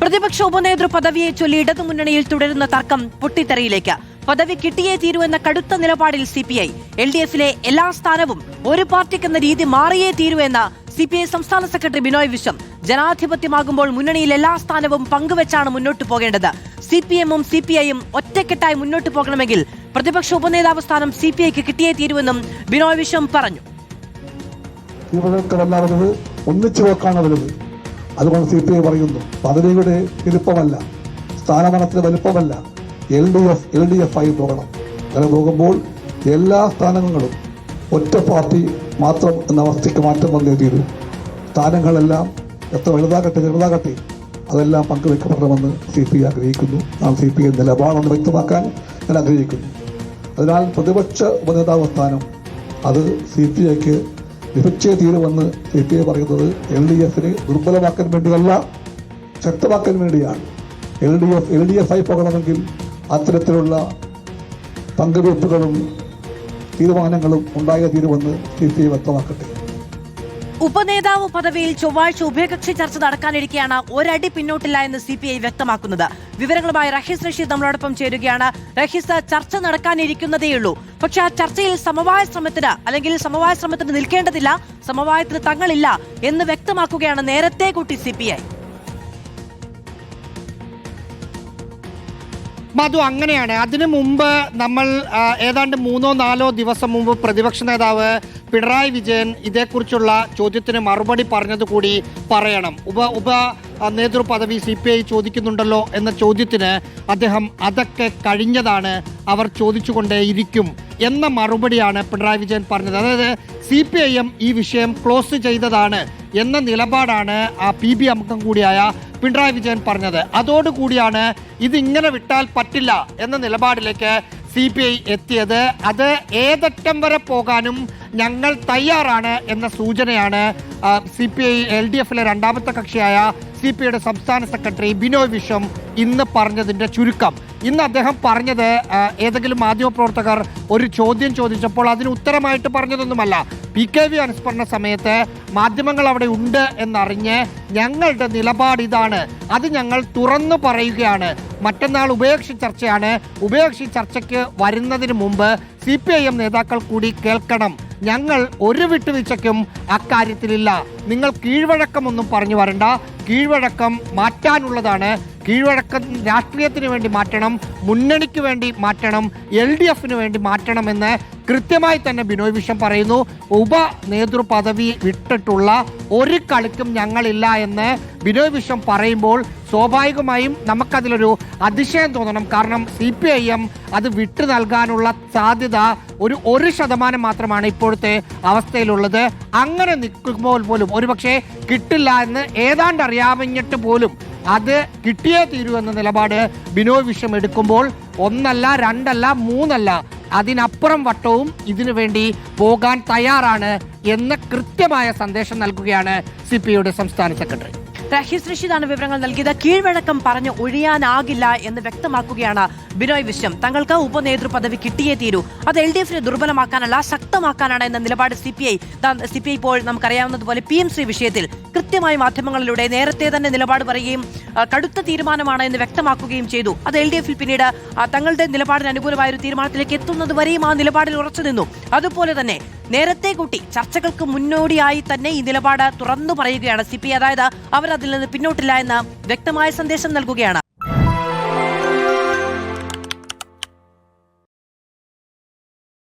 പ്രതിപക്ഷ ഉപനേതൃ പദവിയെ ചൊല്ലി ഇടതുമുന്നണിയിൽ തുടരുന്ന തർക്കം പൊട്ടിത്തെറിയിലേക്ക്. പദവി കിട്ടിയേ തീരൂ എന്ന കടുത്ത നിലപാടിൽ CPI. LDFിലെ എല്ലാ സ്ഥാനവും ഒരു പാർട്ടിക്കെന്ന രീതി മാറിയേ തീരൂ എന്ന CPI സംസ്ഥാന സെക്രട്ടറി ബിനോയ് വിശ്വം. ജനാധിപത്യമാകുമ്പോൾ മുന്നണിയിൽ എല്ലാ സ്ഥാനവും പങ്കുവെച്ചാണ് മുന്നോട്ട് പോകേണ്ടത്. CPM-ഉം CPI-യും ഒറ്റക്കെട്ടായി മുന്നോട്ട് പോകണമെങ്കിൽ പ്രതിപക്ഷ ഉപനേതാവ് സ്ഥാനം CPIക്ക് കിട്ടിയേ തീരുവെന്നും ബിനോയ് വിശ്വം പറഞ്ഞു. ഒന്നിച്ചു പോക്കാണ് വലുത്. അതുകൊണ്ട് CPI പറയുന്നു, പദവിയുടെ ഇരിപ്പമല്ല, സ്ഥാനമാനത്തിന്റെ വലുപ്പമല്ല, LDF ആയി പോകണം. അങ്ങനെ പോകുമ്പോൾ എല്ലാ സ്ഥാനങ്ങളും ഒറ്റ പാർട്ടി മാത്രം എന്ന അവസ്ഥയ്ക്ക് മാറ്റം വന്നേ തീരൂ. സ്ഥാനങ്ങളെല്ലാം എത്ര വലുതാകട്ടെ ചെറുതാകട്ടെ അതെല്ലാം പങ്കുവെക്കപ്പെടണമെന്ന് CPI ആഗ്രഹിക്കുന്നു. നാം CPI നിലപാടെന്ന് വ്യക്തമാക്കാൻ ഞാൻ ആഗ്രഹിക്കുന്നു. അതിനാൽ പ്രതിപക്ഷ ഉപനേതാവ് സ്ഥാനം അത് CPIക്ക് ലഭിച്ചേ തീരുമെന്ന് CPI പറയുന്നത് LDFിനെ ദുർബലമാക്കാൻ വേണ്ടിയല്ല, ശക്തമാക്കാൻ വേണ്ടിയാണ്. LDF ആയി പോകണമെങ്കിൽ അത്തരത്തിലുള്ള പങ്കുവയ്പ്പുകളും തീരുമാനങ്ങളും ഉണ്ടായേ തീരുമെന്ന് CPI വ്യക്തമാക്കട്ടെ. ഉപനേതാവ് പദവിയിൽ ചൊവ്വാഴ്ച ഉഭയകക്ഷി ചർച്ച നടക്കാനിരിക്കെയാണ് ഒരടി പിന്നോട്ടില്ല എന്ന് CPI വ്യക്തമാക്കുന്നത്. വിവരങ്ങളുമായി റഹീസ് റഷീദ് നമ്മളോടൊപ്പം ചേരുകയാണ്. റഹീസ്, ചർച്ച നടക്കാനിരിക്കുന്നതേയുള്ളൂ. പക്ഷെ ആ ചർച്ചയിൽ സമവായ ശ്രമത്തിന് നിൽക്കേണ്ടതില്ല, സമവായത്തിന് തങ്ങളില്ല എന്ന് വ്യക്തമാക്കുകയാണ് നേരത്തെ കൂട്ടി CPI. മധു, അങ്ങനെയാണ്. അതിനു മുമ്പ് നമ്മൾ ഏതാണ്ട് 3-4 ദിവസം മുമ്പ് പ്രതിപക്ഷ നേതാവ് പിണറായി വിജയൻ ഇതേക്കുറിച്ചുള്ള ചോദ്യത്തിന് മറുപടി പറഞ്ഞത് കൂടി പറയണം. ഉപ നേതൃ പദവി CPI ചോദിക്കുന്നുണ്ടല്ലോ എന്ന ചോദ്യത്തിന് അദ്ദേഹം അതൊക്കെ കഴിഞ്ഞതാണ്, അവർ ചോദിച്ചുകൊണ്ടേയിരിക്കും എന്ന മറുപടിയാണ് പിണറായി വിജയൻ പറഞ്ഞത്. അതായത് CPIM ഈ വിഷയം ക്ലോസ് ചെയ്തതാണ് എന്ന നിലപാടാണ് ആ PB അംഗം കൂടിയായ പിണറായി വിജയൻ പറഞ്ഞത്. അതോടുകൂടിയാണ് ഇതിങ്ങനെ വിട്ടാൽ പറ്റില്ല എന്ന നിലപാടിലേക്ക് CPI എത്തിയത്. അത് ഏതറ്റം വരെ പോകാനും ഞങ്ങൾ തയ്യാറാണ് എന്ന സൂചനയാണ് CPI LDFിലെ രണ്ടാമത്തെ കക്ഷിയായ CPIയുടെ സംസ്ഥാന സെക്രട്ടറി ബിനോയ് വിശ്വം ഇന്ന് പറഞ്ഞതിൻ്റെ ചുരുക്കം. ഇന്ന് അദ്ദേഹം പറഞ്ഞത് ഏതെങ്കിലും മാധ്യമപ്രവർത്തകർ ഒരു ചോദ്യം ചോദിച്ചപ്പോൾ അതിന് ഉത്തരമായിട്ട് പറഞ്ഞതൊന്നുമല്ല. PKV അനുസ്മരണ സമയത്ത് മാധ്യമങ്ങൾ അവിടെ ഉണ്ട് എന്നറിഞ്ഞ് ഞങ്ങളുടെ നിലപാട് ഇതാണ്, അത് ഞങ്ങൾ തുറന്നു പറയുകയാണ്. മറ്റന്നാൾ ഉഭയകക്ഷി ചർച്ചയാണ്. ഉഭയകക്ഷി ചർച്ചയ്ക്ക് വരുന്നതിന് മുമ്പ് CPIM നേതാക്കൾ കൂടി കേൾക്കണം, ഞങ്ങൾ ഒരു വിട്ടുവീഴ്ചയ്ക്കും അക്കാര്യത്തിലില്ല. നിങ്ങൾ കീഴ്വഴക്കമൊന്നും പറഞ്ഞു വരണ്ട, കീഴ്വഴക്കം മാറ്റാനുള്ളതാണ്. കീഴ്വഴക്കം രാഷ്ട്രീയത്തിന് വേണ്ടി മാറ്റണം, മുന്നണിക്ക് വേണ്ടി മാറ്റണം, LDFിന് വേണ്ടി മാറ്റണമെന്ന് കൃത്യമായി തന്നെ ബിനോയ് വിശ്വം പറയുന്നു. ഉപനേതൃ പദവി വിട്ടിട്ടുള്ള ഒരു കളിക്കും ഞങ്ങളില്ല എന്ന് ബിനോയ് വിശ്വം പറയുമ്പോൾ സ്വാഭാവികമായും നമുക്കതിലൊരു അതിശയം തോന്നണം. കാരണം CPIM അത് വിട്ടു നൽകാനുള്ള സാധ്യത 1% മാത്രമാണ് ഇപ്പോഴത്തെ അവസ്ഥയിലുള്ളത്. അങ്ങനെ നിൽക്കുമ്പോൾ പോലും ഒരുപക്ഷെ കിട്ടില്ല എന്ന് ഏതാണ്ട് അറിയാമെന്നിട്ട് പോലും അത് കിട്ടിയേ തീരൂ എന്ന നിലപാട് ബിനോയ് വിശ്വം എടുക്കുമ്പോൾ 1 അല്ല 2 അല്ല 3 അല്ല അതിനപ്പുറം വട്ടവും ഇതിനു വേണ്ടി പോകാൻ തയ്യാറാണ് എന്ന കൃത്യമായ സന്ദേശം നൽകുകയാണ് CPIയുടെ സംസ്ഥാന സെക്രട്ടറി. റഹീസ് റഷീദാണ് വിവരങ്ങൾ നൽകിയത്. കീഴ്വഴക്കം പറഞ്ഞ് ഒഴിയാനാകില്ല എന്ന് വ്യക്തമാക്കുകയാണ് ബിനോയ് വിശ്വം. തങ്ങൾക്ക് ഉപനേതൃ പദവി കിട്ടിയേ തീരൂ, അത് LDFിനെ ദുർബലമാക്കാനല്ല ശക്തമാക്കാനാണ് എന്ന നിലപാട് CPI ഇപ്പോൾ നമുക്കറിയാവുന്നതുപോലെ PMC വിഷയത്തിൽ കൃത്യമായി മാധ്യമങ്ങളിലൂടെ നേരത്തെ തന്നെ നിലപാട് പറയുകയും കടുത്ത തീരുമാനമാണ് എന്ന് വ്യക്തമാക്കുകയും ചെയ്തു. അത് LDFിൽ പിന്നീട് തങ്ങളുടെ നിലപാടിന് അനുകൂലമായ ഒരു തീരുമാനത്തിലേക്ക് എത്തുന്നത് വരെയും ആ നിലപാടിൽ ഉറച്ചു നിന്നു. അതുപോലെ തന്നെ നേരത്തെ കൂട്ടി ചർച്ചകൾക്ക് മുന്നോടിയായി തന്നെ ഈ നിലപാട് തുറന്നു പറയുകയാണ് CPI. അതായത് അവർ അതിൽ നിന്ന് പിന്നോട്ടില്ല എന്ന വ്യക്തമായ സന്ദേശം നൽകുകയാണ്.